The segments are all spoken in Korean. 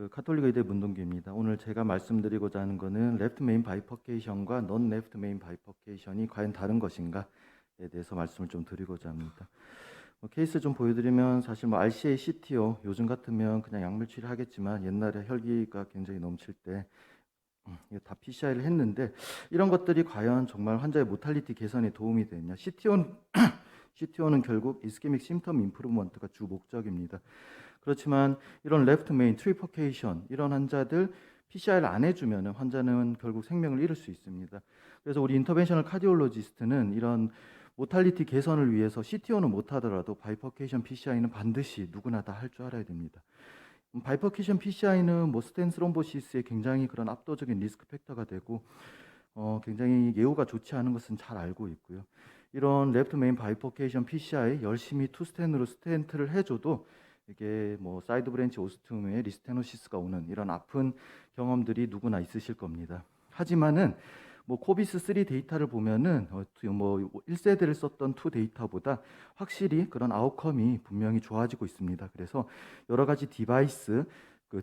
카톨릭 의대 문동규입니다. 오늘 제가 말씀드리고자 하는 것은 레프트 메인 바이퍼케이션과 넌 레프트 메인 바이퍼케이션이 과연 다른 것인가에 대해서 말씀을 좀 드리고자 합니다. 케이스 좀 보여드리면 사실 RCA, CTO 요즘 같으면 그냥 약물 치료하겠지만 옛날에 혈기가 굉장히 넘칠 때 이거 다 PCI를 했는데 이런 것들이 과연 정말 환자의 모탈리티 개선에 도움이 되냐? CTO는 결국 이스케믹 심텀 임프루먼트가 주 목적입니다. 그렇지만 이런 레프트 메인 트리퍼케이션 이런 환자들 PCI를 안 해주면 환자는 결국 생명을 잃을 수 있습니다. 그래서 우리 인터벤셔널 카디올로지스트는 이런 모탈리티 개선을 위해서 CTO는 못하더라도 바이퍼케이션 PCI는 반드시 누구나 다 할 줄 알아야 됩니다. 바이퍼케이션 PCI는 뭐 스텐 스롬보시스의 굉장히 그런 압도적인 리스크 팩터가 되고 굉장히 예후가 좋지 않은 것은 잘 알고 있고요. 이런 레프트 메인 바이퍼케이션 PCI 열심히 투스텐으로 스텐트를 해줘도 이게 뭐 사이드 브랜치 오스티움에 리스테노시스가 오는 이런 아픈 경험들이 누구나 있으실 겁니다. 하지만은 뭐 코비스 3 데이터를 보면은 뭐 1세대를 썼던 2 데이터보다 확실히 그런 아웃컴이 분명히 좋아지고 있습니다. 그래서 여러 가지 디바이스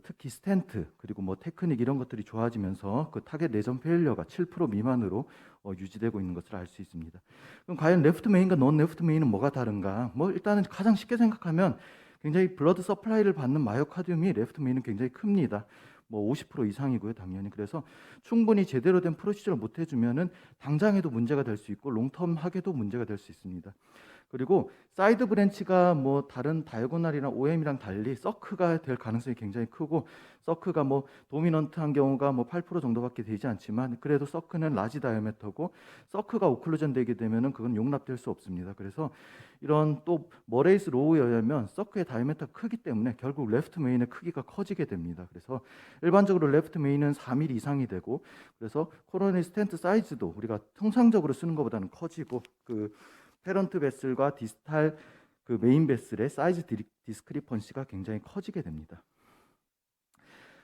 특히 스텐트 그리고 뭐 테크닉 이런 것들이 좋아지면서 타겟 레전 페일리어가 7% 미만으로 유지되고 있는 것을 알 수 있습니다. 그럼 과연 레프트 메인과 논 레프트 메인은 뭐가 다른가? 뭐 일단은 가장 쉽게 생각하면 굉장히 블러드 서플라이를 받는 마이오카디움이 레프트 메인은 굉장히 큽니다. 뭐 50% 이상이고요, 당연히. 그래서 충분히 제대로 된 프로시저를 못 해주면은 당장에도 문제가 될 수 있고 롱텀하게도 문제가 될 수 있습니다. 그리고 사이드 브랜치가 뭐 다른 다이고널이랑 OM이랑 달리 서크가 될 가능성이 굉장히 크고 서크가 뭐 도미넌트한 경우가 뭐 8% 정도밖에 되지 않지만 그래도 서크는 라지 다이아메터고 서크가 오클루전 되게 되면은 그건 용납될 수 없습니다. 그래서 이런 또 머레이스 로우에 의하면 서크의 다이아메터가 크기 때문에 결국 레프트 메인의 크기가 커지게 됩니다. 그래서 일반적으로 레프트 메인은 4mm 이상이 되고 그래서 코로너리 스텐트 사이즈도 우리가 통상적으로 쓰는 것보다는 커지고 페런트 베슬과 디스탈 메인 베슬의 사이즈 디스크리펀시가 굉장히 커지게 됩니다.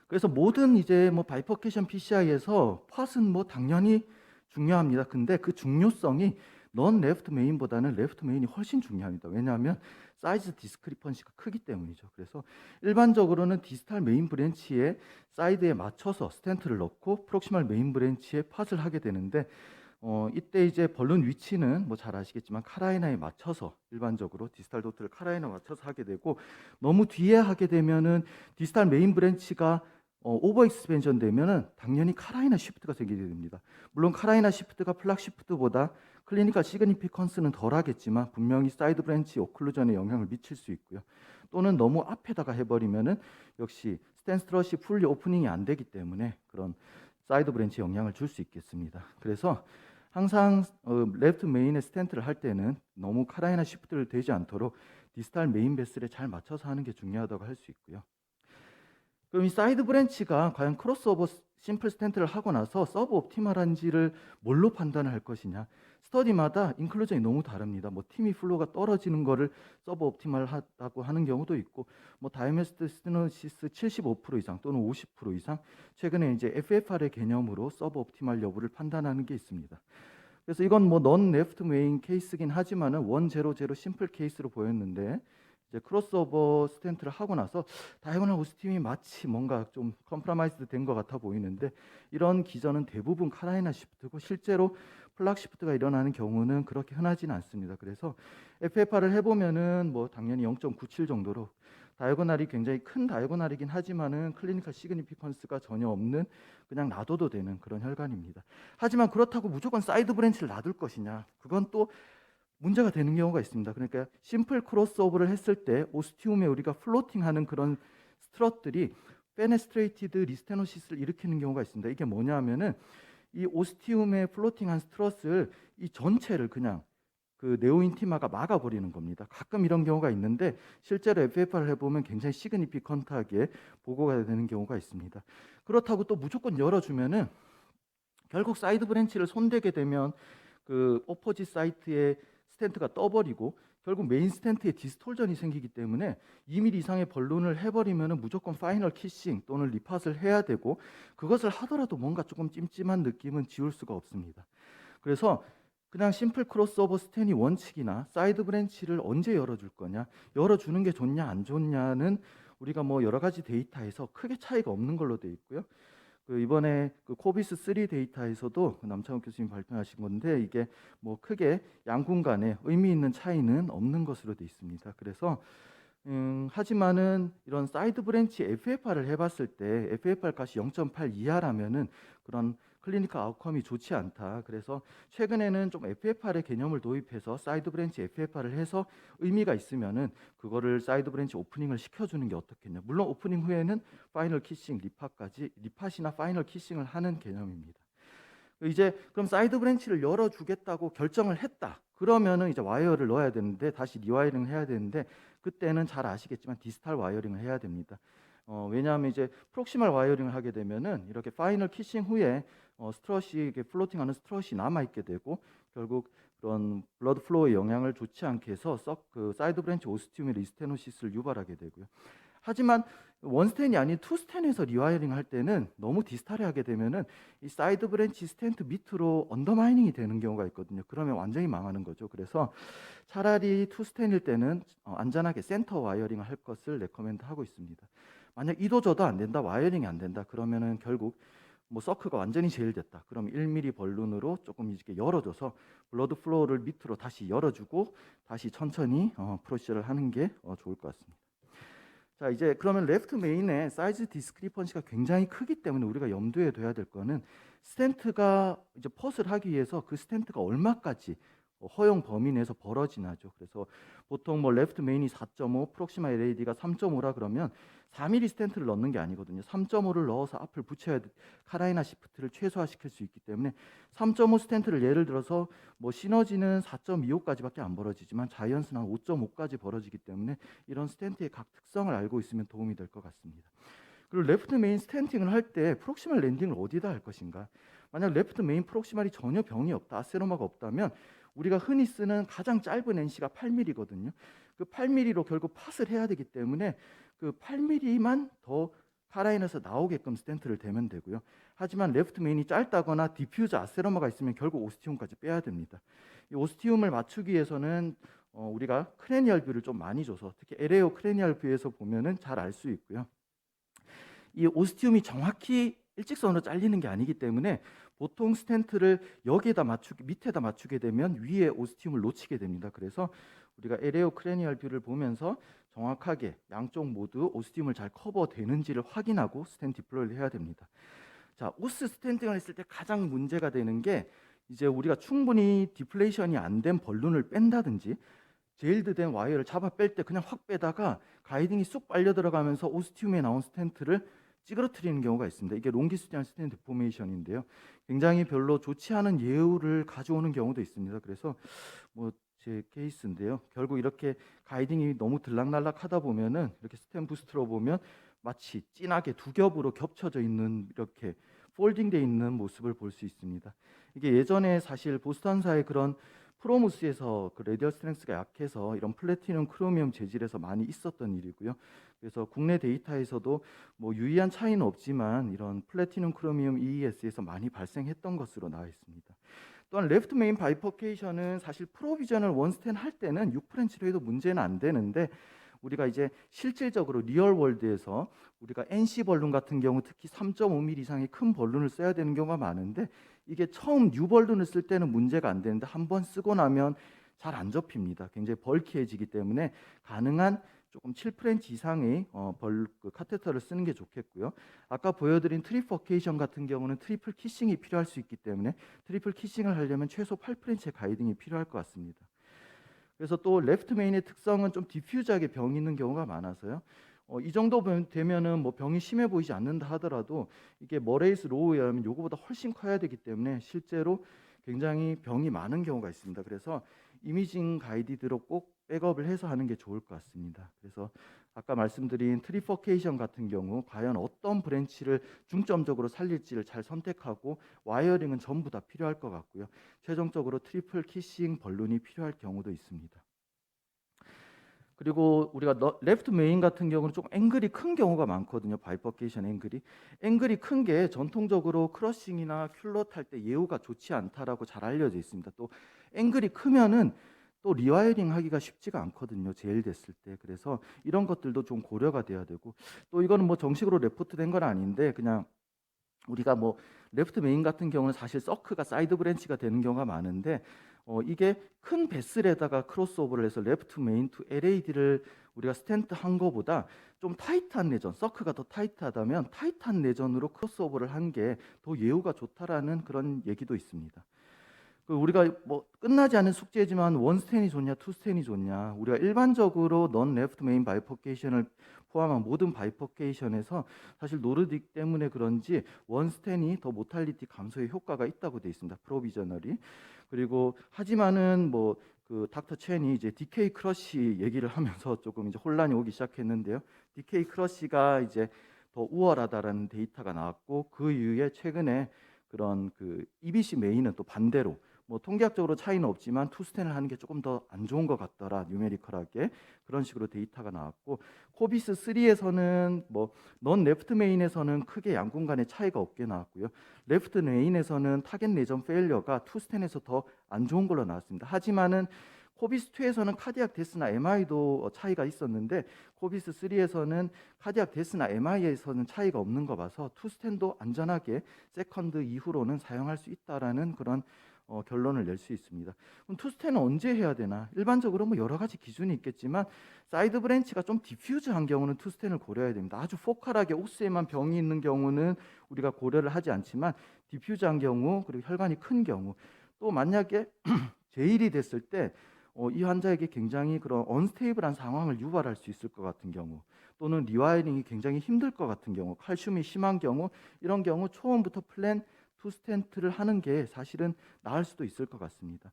그래서 모든 이제 뭐 바이퍼케이션 PCI에서 팟은 뭐 당연히 중요합니다. 근데 그 중요성이 넌 레프트 메인보다는 레프트 메인이 훨씬 중요합니다. 왜냐하면 사이즈 디스크리펀시가 크기 때문이죠. 그래서 일반적으로는 디스탈 메인 브랜치의 사이드에 맞춰서 스텐트를 넣고 프록시멀 메인 브랜치에 팟을 하게 되는데 이때 이제 벌룬 위치는 뭐 잘 아시겠지만 카라이나에 맞춰서 일반적으로 디스탈 도트를 카라이나 맞춰서 하게 되고 너무 뒤에 하게 되면은 디스탈 메인 브랜치가 오버 익스펜션 되면은 당연히 카라이나 시프트가 생기게 됩니다. 물론 카라이나 시프트가 플락 시프트보다 클리니컬 시그니피컨스는 덜 하겠지만 분명히 사이드 브랜치 오클루전에 영향을 미칠 수 있고요. 또는 너무 앞에다가 해버리면은 역시 스탠스트러시 풀리 오프닝이 안 되기 때문에 그런 사이드 브랜치 영향을 줄 수 있겠습니다. 그래서 항상 레프트 메인에 스텐트를 할 때는 너무 카라이나 시프트를 되지 않도록 디스탈 메인 베슬에 잘 맞춰서 하는 게 중요하다고 할 수 있고요. 그럼 이 사이드 브랜치가 과연 크로스오버 심플 스텐트를 하고 나서 서브 옵티멀한지를 뭘로 판단을 할 것이냐? 스터디마다 인클루전이 너무 다릅니다. 뭐 티미 플로가 떨어지는 거를 서브 옵티멀하다고 하는 경우도 있고, 뭐 다이메스트 스테노시스 75% 이상 또는 50% 이상, 최근에 이제 FFR의 개념으로 서브 옵티멀 여부를 판단하는 게 있습니다. 그래서 이건 뭐 넌 레프트 메인 케이스긴 하지만은 100 심플 케이스로 보였는데 이제 크로스오버 스텐트를 하고 나서 다이고널 오스팀이 마치 뭔가 좀 컴프라마이즈드 된 것 같아 보이는데 이런 기전은 대부분 카라이나 시프트고 실제로 플락 시프트가 일어나는 경우는 그렇게 흔하지는 않습니다. 그래서 FFR을 해보면은 뭐 당연히 0.97 정도로 다이고널이 굉장히 큰 다이고널이긴 하지만은 클리니컬 시그니피컨스가 전혀 없는 그냥 놔둬도 되는 그런 혈관입니다. 하지만 그렇다고 무조건 사이드 브랜치를 놔둘 것이냐? 그건 또 문제가 되는 경우가 있습니다. 그러니까 심플 크로스오버를 했을 때 오스티움에 우리가 플로팅하는 그런 스트럿들이 페네스트레이티드 리스테노시스를 일으키는 경우가 있습니다. 이게 뭐냐면은 이 오스티움에 플로팅한 스트럿을 이 전체를 그냥 네오인티마가 막아버리는 겁니다. 가끔 이런 경우가 있는데 실제로 FFR을 해보면 굉장히 시그니피컨트하게 보고가 되는 경우가 있습니다. 그렇다고 또 무조건 열어주면은 결국 사이드 브랜치를 손대게 되면 오포지 사이트에 스텐트가 떠버리고 결국 메인 스텐트에 디스톨전이 생기기 때문에 2mm 이상의 벌룬을 해버리면 무조건 파이널 키싱 또는 리팟을 해야 되고 그것을 하더라도 뭔가 조금 찜찜한 느낌은 지울 수가 없습니다. 그래서 그냥 심플 크로스오버 스텐이 원칙이나 사이드 브랜치를 언제 열어줄 거냐, 열어주는 게 좋냐 안 좋냐는 우리가 뭐 여러 가지 데이터에서 크게 차이가 없는 걸로 돼 있고요. 그 이번에 그 코비스 3 데이터에서도 남창욱 교수님 발표하신 건데 이게 뭐 크게 양군 간에 의미 있는 차이는 없는 것으로 돼 있습니다. 그래서 하지만은 이런 사이드 브랜치 FFR을 해봤을 때 FFR 값이 0.8 이하라면은 그런 클리니컬 아웃컴이 좋지 않다. 그래서 최근에는 좀 FFR의 개념을 도입해서 사이드 브랜치 FFR을 해서 의미가 있으면은 그거를 사이드 브랜치 오프닝을 시켜주는 게 어떻겠냐. 물론 오프닝 후에는 파이널 키싱, 리팟이나 파이널 키싱을 하는 개념입니다. 이제 그럼 사이드 브랜치를 열어주겠다고 결정을 했다. 그러면은 이제 와이어를 넣어야 되는데 다시 리와이어링을 해야 되는데 그때는 잘 아시겠지만 디스탈 와이어링을 해야 됩니다. 왜냐하면 이제 프록시멀 와이어링을 하게 되면은 이렇게 파이널 키싱 후에 스트럿이 이게 플로팅하는 스트럿이 남아 있게 되고 결국 그런 블러드 플로우에 영향을 좋지 않게 해서 썩 그 사이드 브랜치 오스티움의 리스테노시스를 유발하게 되고요. 하지만 원스텐이 아닌 투스텐에서 리와이어링 할 때는 너무 디스탈에 하게 되면은 이 사이드 브랜치 스텐트 밑으로 언더마이닝이 되는 경우가 있거든요. 그러면 완전히 망하는 거죠. 그래서 차라리 투스텐일 때는 안전하게 센터 와이어링을 할 것을 레커멘드 하고 있습니다. 만약 이도저도 안 된다, 와이어링이 안 된다, 그러면은 결국 뭐 서크가 완전히 제일됐다. 그럼 1mm 벌룬으로 조금 이렇게 열어줘서 블러드 플로우를 밑으로 다시 열어주고 다시 천천히 프로시저를 하는 게 좋을 것 같습니다. 자, 이제 그러면 레프트 메인의 사이즈 디스크리펀시가 굉장히 크기 때문에 우리가 염두에 둬야 될 거는 스텐트가 이제 펫을 하기 위해서 그 스텐트가 얼마까지 허용 범위 내에서 벌어지나죠. 그래서 보통 뭐 레프트 메인이 4.5, 프록시마 LAD가 3.5라 그러면 4mm 스텐트를 넣는 게 아니거든요. 3.5를 넣어서 앞을 붙여야 카라이나 시프트를 최소화시킬 수 있기 때문에 3.5 스텐트를 예를 들어서 뭐 시너지는 4.25까지밖에 안 벌어지지만 자이언스는 한 5.5까지 벌어지기 때문에 이런 스텐트의 각 특성을 알고 있으면 도움이 될 것 같습니다. 그리고 레프트 메인 스텐팅을 할 때 프록시멀 랜딩을 어디다 할 것인가? 만약 레프트 메인 프록시멀이 전혀 병이 없다, 아세로마가 없다면 우리가 흔히 쓰는 가장 짧은 NC가 8mm거든요. 그 8mm로 결국 팟을 해야 되기 때문에 그 8mm만 더 카라인에서 나오게끔 스텐트를 대면 되고요. 하지만 레프트 메인이 짧다거나 디퓨저 아세로마가 있으면 결국 오스티움까지 빼야 됩니다. 이 오스티움을 맞추기 위해서는 우리가 크레니얼 뷰를 좀 많이 줘서 특히 LAO 크레니얼 뷰에서 보면은 잘 알 수 있고요. 이 오스티움이 정확히 일직선으로 잘리는 게 아니기 때문에 보통 스텐트를 여기에다 맞추기 밑에다 맞추게 되면 위에 오스티움을 놓치게 됩니다. 그래서 우리가 LAO 크레니얼 뷰를 보면서 정확하게 양쪽 모두 오스티움을 잘 커버되는지를 확인하고 스텐트 디플로이를 해야 됩니다. 자, 오스 스텐팅을 했을 때 가장 문제가 되는 게 이제 우리가 충분히 디플레이션이 안 된 벌룬을 뺀다든지 제일드된 와이어를 잡아 뺄 때 그냥 확 빼다가 가이딩이 쑥 빨려 들어가면서 오스티움에 나온 스텐트를 찌그러뜨리는 경우가 있습니다. 이게 롱기스티안 스텐트 포메이션인데요. 굉장히 별로 좋지 않은 예우를 가져오는 경우도 있습니다. 그래서 뭐 제 케이스인데요. 결국 이렇게 가이딩이 너무 들락날락 하다 보면은 이렇게 스텐 부스트로 보면 마치 진하게 두 겹으로 겹쳐져 있는 이렇게 폴딩되어 있는 모습을 볼 수 있습니다. 이게 예전에 사실 보스턴사의 그런 프로무스에서 그 레디얼 스트렝스가 약해서 이런 플래티넘 크로미엄 재질에서 많이 있었던 일이고요. 그래서 국내 데이터에서도 뭐 유의한 차이는 없지만 이런 플래티넘 크로미엄 EES에서 많이 발생했던 것으로 나와 있습니다. 또한 레프트 메인 바이퍼케이션은 사실 프로비저널 원스텐 할 때는 6프렌치로 해도 문제는 안 되는데 우리가 이제 실질적으로 리얼 월드에서 우리가 NC 벌룬 같은 경우 특히 3.5mm 이상의 큰 벌룬을 써야 되는 경우가 많은데 이게 처음 뉴 벌룬을 쓸 때는 문제가 안 되는데 한번 쓰고 나면 잘 안 접힙니다. 굉장히 벌키해지기 때문에 가능한 조금 7프렌치 이상의 그 카테터를 쓰는 게 좋겠고요. 아까 보여드린 트리퍼케이션 같은 경우는 트리플 키싱이 필요할 수 있기 때문에 트리플 키싱을 하려면 최소 8프렌치의 가이딩이 필요할 것 같습니다. 그래서 또 레프트 메인의 특성은 좀 디퓨즈하게 병이 있는 경우가 많아서요. 이 정도 되면은 뭐 병이 심해 보이지 않는다 하더라도 이게 머레이스 로우에 의하면 요거보다 훨씬 커야 되기 때문에 실제로 굉장히 병이 많은 경우가 있습니다. 그래서 이미징 가이디드로 꼭 백업을 해서 하는 게 좋을 것 같습니다. 그래서 아까 말씀드린 트리퍼케이션 같은 경우 과연 어떤 브랜치를 중점적으로 살릴지를 잘 선택하고 와이어링은 전부 다 필요할 것 같고요. 최종적으로 트리플 키싱 벌룬이 필요할 경우도 있습니다. 그리고 우리가 레프트 메인 같은 경우는 좀 앵글이 큰 경우가 많거든요. 바이퍼케이션 앵글이 큰 게 전통적으로 크러싱이나 큘럿 할 때 예후가 좋지 않다라고 잘 알려져 있습니다. 또 앵글이 크면은 또 리와이어링 하기가 쉽지가 않거든요. 제일됐을 때. 그래서 이런 것들도 좀 고려가 돼야 되고, 또 이거는 뭐 정식으로 레포트된 건 아닌데 그냥 우리가 뭐 레프트 메인 같은 경우는 사실 서크가 사이드 브랜치가 되는 경우가 많은데, 이게 큰 베슬에다가 크로스오버를 해서 레프트 메인 투 LAD를 우리가 스탠트 한 거보다 좀 타이트한 내전, 서크가 더 타이트하다면 타이트한 내전으로 크로스오버를 한 게 더 예후가 좋다라는 그런 얘기도 있습니다. 우리가 뭐 끝나지 않은 숙제지만 원 스탠이 좋냐, 투 스탠이 좋냐. 우리가 일반적으로 넌 레프트 메인 바이퍼케이션을 포함한 모든 바이퍼케이션에서 사실 노르딕 때문에 그런지 원 스탠이 더 모탈리티 감소에 효과가 있다고 되어 있습니다. 프로비저널이. 그리고 하지만은 뭐 그 닥터 첸이 이제 디케이 크러쉬 얘기를 하면서 조금 이제 혼란이 오기 시작했는데요. 디케이 크러쉬가 이제 더 우월하다라는 데이터가 나왔고, 그 이후에 최근에 그런 그 EBC 메인은 또 반대로 뭐 통계학적으로 차이는 없지만 투스텐을 하는 게 조금 더 안 좋은 것 같더라, 뉴메리컬하게. 그런 식으로 데이터가 나왔고, 코비스 3에서는 뭐 넌 레프트 메인에서는 크게 양군 간의 차이가 없게 나왔고요. 레프트 메인에서는 타겟 내전 페일러가 투스텐에서 더 안 좋은 걸로 나왔습니다. 하지만은 코비스 2에서는 카디악 데스나 MI도 차이가 있었는데, 코비스 3에서는 카디악 데스나 MI에서는 차이가 없는 거 봐서 투스텐도 안전하게 세컨드 이후로는 사용할 수 있다라는 그런 결론을 낼 수 있습니다. 그럼 투스텐은 언제 해야 되나? 일반적으로 뭐 여러 가지 기준이 있겠지만 사이드 브랜치가 좀 디퓨즈한 경우는 투스텐을 고려해야 됩니다. 아주 포컬하게 옥스에만 병이 있는 경우는 우리가 고려를 하지 않지만, 디퓨즈한 경우, 그리고 혈관이 큰 경우, 또 만약에 제일이 됐을 때 이 환자에게 굉장히 그런 언스테이블한 상황을 유발할 수 있을 것 같은 경우, 또는 리와이링이 굉장히 힘들 것 같은 경우, 칼슘이 심한 경우, 이런 경우 초음부터 플랜 투 스텐트를 하는 게 사실은 나을 수도 있을 것 같습니다.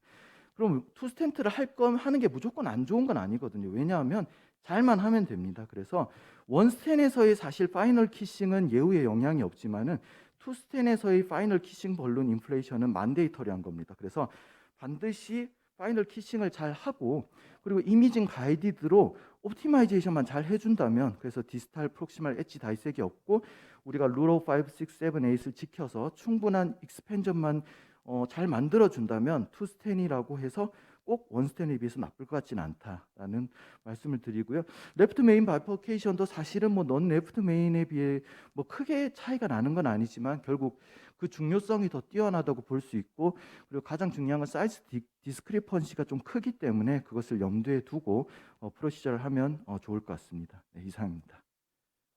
그럼 투 스텐트를 하는 게 무조건 안 좋은 건 아니거든요. 왜냐하면 잘만 하면 됩니다. 그래서 원 스텐에서의 사실 파이널 키싱은 예후에 영향이 없지만은 투 스텐에서의 파이널 키싱 벌룬 인플레이션은 만데이터리한 겁니다. 그래서 반드시 파이널 키싱을 잘 하고, 그리고 이미징 가이디드로 옵티마이제이션만 잘 해준다면, 그래서 디스탈 프록시말 엣지 다이색이 없고 우리가 룰 오브 5, 6, 7, 8을 지켜서 충분한 익스펜전만 잘 만들어준다면 투스텐이라고 해서 꼭 원스텐에 비해서 나쁠 것 같지는 않다라는 말씀을 드리고요. 레프트 메인 바이퍼케이션도 사실은 뭐 넌 레프트 메인에 비해 뭐 크게 차이가 나는 건 아니지만 결국 그 중요성이 더 뛰어나다고 볼 수 있고, 그리고 가장 중요한 건 사이즈 디스크리펀시가 좀 크기 때문에 그것을 염두에 두고 프로시저를 하면 좋을 것 같습니다. 네, 이상입니다.